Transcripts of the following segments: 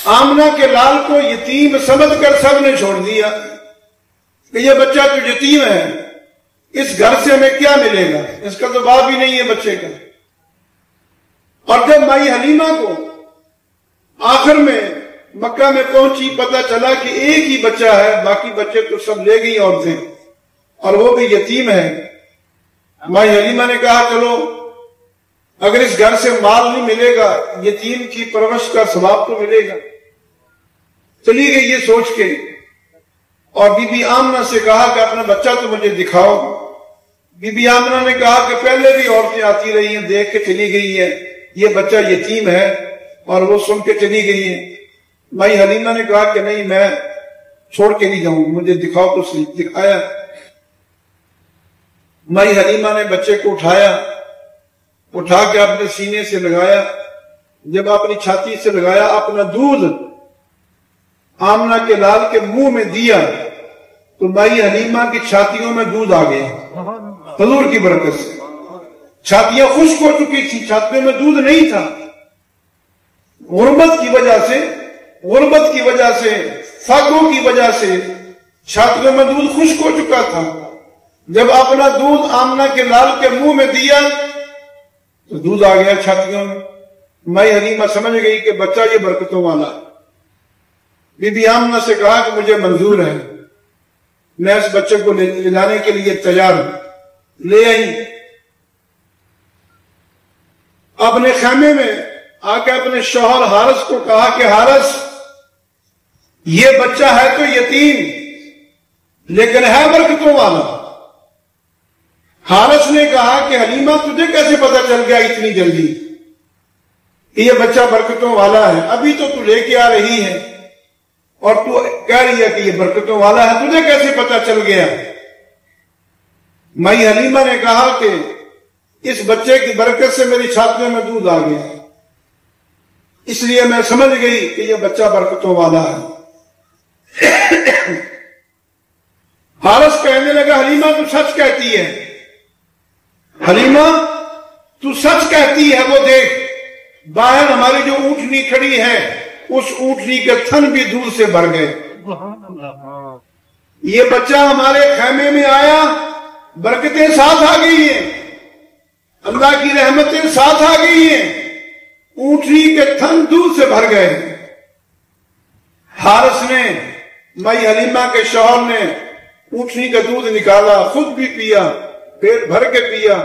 آمنہ کے لال کو یتیم سمجھ کر سب نے چھوڑ دیا کہ یہ بچہ تو یتیم ہے، اس گھر سے ہمیں کیا ملے گا، اس کا تو باپ ہی نہیں ہے بچے کا۔ اور جب مائی حلیمہ کو آخر میں مکہ میں پہنچی، پتہ چلا کہ ایک ہی بچہ ہے، باقی بچے تو سب لے گئی عورتیں، اور وہ بھی یتیم ہے۔ مائی حلیمہ نے کہا چلو اگر اس گھر سے مال نہیں ملے گا، یتیم کی پرورش کا ثواب تو ملے گا۔ چلی گئی یہ سوچ کے، اور بی بی آمنہ سے کہا کہ اپنا بچہ تو مجھے دکھاؤ۔ بی بی آمنہ نے کہا کہ پہلے بھی عورتیں آتی رہی ہیں، دیکھ کے چلی گئی ہیں، یہ بچہ یتیم ہے، اور وہ سن کے چلی گئی ہے۔ مائی حلیمہ نے کہا کہ نہیں، میں چھوڑ کے نہیں جاؤں، مجھے دکھاؤ تو صحیح۔ دکھایا۔ مائی حلیمہ نے بچے کو اٹھا کے اپنے سینے سے لگایا، جب اپنی چھاتی سے لگایا، اپنا دودھ آمنہ کے لال کے منہ میں دیا تو مائی حلیمہ کی چھاتیوں میں دودھ آ گیا حضور کی برکت سے۔ چھاتیاں خشک ہو چکی تھی، چھاتیوں میں دودھ نہیں تھا، غربت کی وجہ سے فاقوں کی وجہ سے چھاتیوں میں دودھ خشک ہو چکا تھا۔ جب اپنا دودھ آمنہ کے لال کے منہ میں دیا تو دودھ آ گیا چھاتیوں میں۔ مائی حلیمہ سمجھ گئی کہ بچہ یہ برکتوں والا۔ بی بی آمنہ سے کہا کہ مجھے منظور ہے، میں اس بچے کو لے جانے کے لیے تیار ہوں۔ لے آئی، اپنے خیمے میں آ کے اپنے شوہر حارث کو کہا کہ حارث یہ بچہ ہے تو یتیم لیکن ہے برکتوں والا۔ حارث نے کہا کہ حلیمہ تجھے کیسے پتا چل گیا اتنی جلدی کہ یہ بچہ برکتوں والا ہے؟ ابھی تو لے کے آ رہی ہے اور تو کہہ رہی ہے کہ یہ برکتوں والا ہے، تجھے کیسے پتا چل گیا؟ مائی حلیمہ نے کہا کہ اس بچے کی برکت سے میری چھاتیوں میں دودھ آ گیا، اس لیے میں سمجھ گئی کہ یہ بچہ برکتوں والا ہے۔ حارث کہنے لگا حلیمہ تو سچ کہتی ہے، حلیمہ تو سچ کہتی ہے، وہ دیکھ باہر ہماری جو اونٹنی کھڑی ہے اس اونٹنی کے تھن بھی دودھ سے بھر گئے۔ یہ بچہ ہمارے خیمے میں آیا، برکتیں ساتھ آ گئی ہیں، اللہ کی رحمتیں ساتھ آ گئی ہیں، اونٹنی کے تھن دودھ سے بھر گئے۔ حارث نے، مائی حلیمہ کے شوہر نے اونٹنی کا دودھ نکالا، خود بھی پیا، پیٹ بھر کے پیا،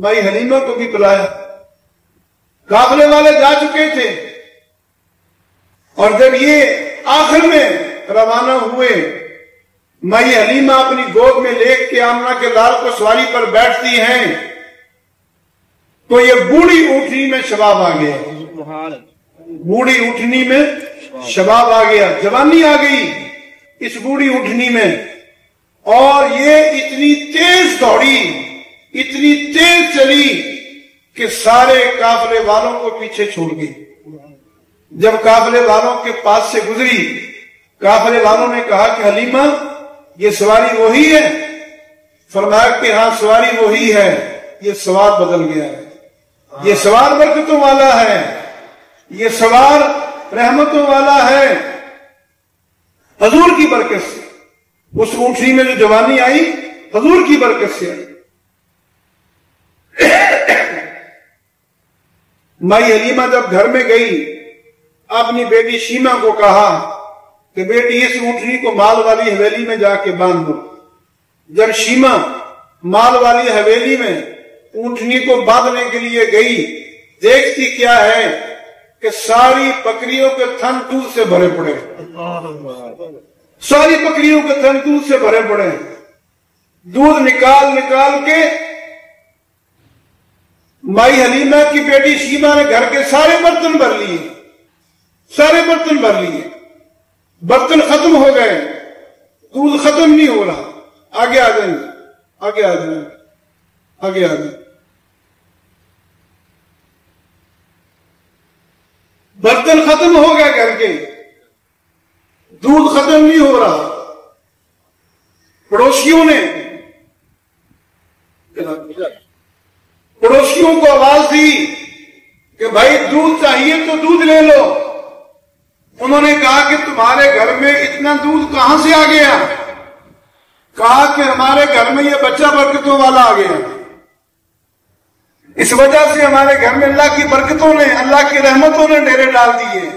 مائی حلیمہ کو بھی پلایا۔ قافلے والے جا چکے تھے اور جب یہ آخر میں روانہ ہوئے، مائی حلیمہ اپنی گود میں لے کے آمنہ کے لال کو سواری پر بیٹھتی ہیں تو یہ بوڑھی اونٹنی میں شباب آ گیا، بوڑھی اونٹنی میں شباب آ گیا، جوانی آ گئی اس بوڑھی اونٹنی میں، اور یہ اتنی تیز دوڑی، اتنی تیز چلی کہ سارے قافلے والوں کو پیچھے چھوڑ گئی۔ جب قافلے والوں کے پاس سے گزری، قافلے والوں نے کہا کہ حلیمہ یہ سواری وہی ہے؟ فرمایا کہ ہاں سواری وہی ہے، یہ سوار بدل گیا ہے، یہ سوار برکتوں والا ہے، یہ سوار رحمتوں والا ہے۔ حضور کی برکت سے اس اونٹنی میں جو جوانی آئی حضور کی برکت سے آئی۔ مائی حلیمہ جب گھر میں گئی، اپنی بیٹی شیمہ کو کہا کہ بیٹی اس اونٹنی کو مال والی حویلی میں جا کے باندھ دو۔ جب شیمہ مال والی حویلی میں اونٹنی کو باندھنے کے لیے گئی، دیکھتی کیا ہے کہ ساری بکریوں کے تھن دودھ سے بھرے پڑے، ساری بکریوں کے تھن دودھ سے بھرے پڑے۔ دودھ نکال نکال کے مائی حلیمہ کی بیٹی شیمہ نے گھر کے سارے برتن بھر لیے، سارے برتن بھر لیے، برتن ختم ہو گئے، دودھ ختم نہیں ہو رہا۔ آگے آ جائیں، آگے آ جائیں، آگے آ جائیں۔ برتن ختم ہو گئے گھر کے، دودھ ختم نہیں ہو رہا۔ پڑوسیوں کو آواز دی کہ بھائی دودھ چاہیے تو دودھ لے لو۔ انہوں نے کہا کہ تمہارے گھر میں اتنا دودھ کہاں سے آ گیا؟ کہا کہ ہمارے گھر میں یہ بچہ برکتوں والا آ گیا، اس وجہ سے ہمارے گھر میں اللہ کی برکتوں نے، اللہ کی رحمتوں نے ڈیرے ڈال دیے۔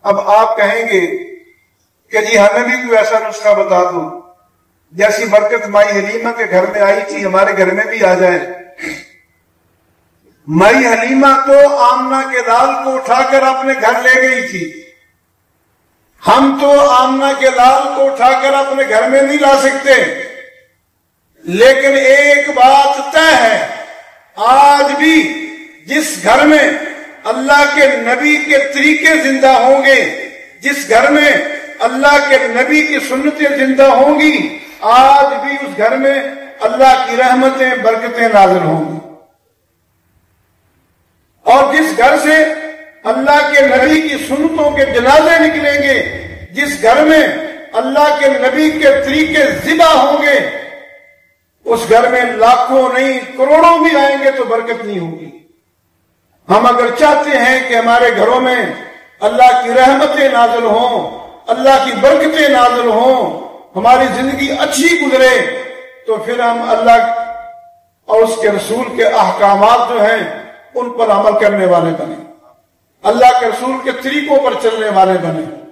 اب آپ کہیں گے کہ جی ہمیں بھی کوئی ایسا نسخہ بتا دو جیسی برکت مائی حلیمہ کے گھر میں آئی تھی ہمارے گھر میں بھی آ جائے۔ مائی حلیمہ تو آمنہ کے لال کو اٹھا کر اپنے گھر لے گئی تھی، ہم تو آمنہ کے لال کو اٹھا کر اپنے گھر میں نہیں لا سکتے، لیکن ایک بات طے ہے، آج بھی جس گھر میں اللہ کے نبی کے طریقے زندہ ہوں گے، جس گھر میں اللہ کے نبی کی سنتیں زندہ ہوں گی، آج بھی اس گھر میں اللہ کی رحمتیں برکتیں نازل ہوں گی۔ اور جس گھر سے اللہ کے نبی کی سنتوں کے جنازے نکلیں گے، جس گھر میں اللہ کے نبی کے طریقے ذبح ہوں گے، اس گھر میں لاکھوں نہیں کروڑوں بھی آئیں گے تو برکت نہیں ہوگی۔ ہم اگر چاہتے ہیں کہ ہمارے گھروں میں اللہ کی رحمتیں نازل ہوں، اللہ کی برکتیں نازل ہوں، ہماری زندگی اچھی گزرے، تو پھر ہم اللہ اور اس کے رسول کے احکامات جو ہیں ان پر عمل کرنے والے بنیں، اللہ کے رسول کے طریقوں پر چلنے والے بنیں۔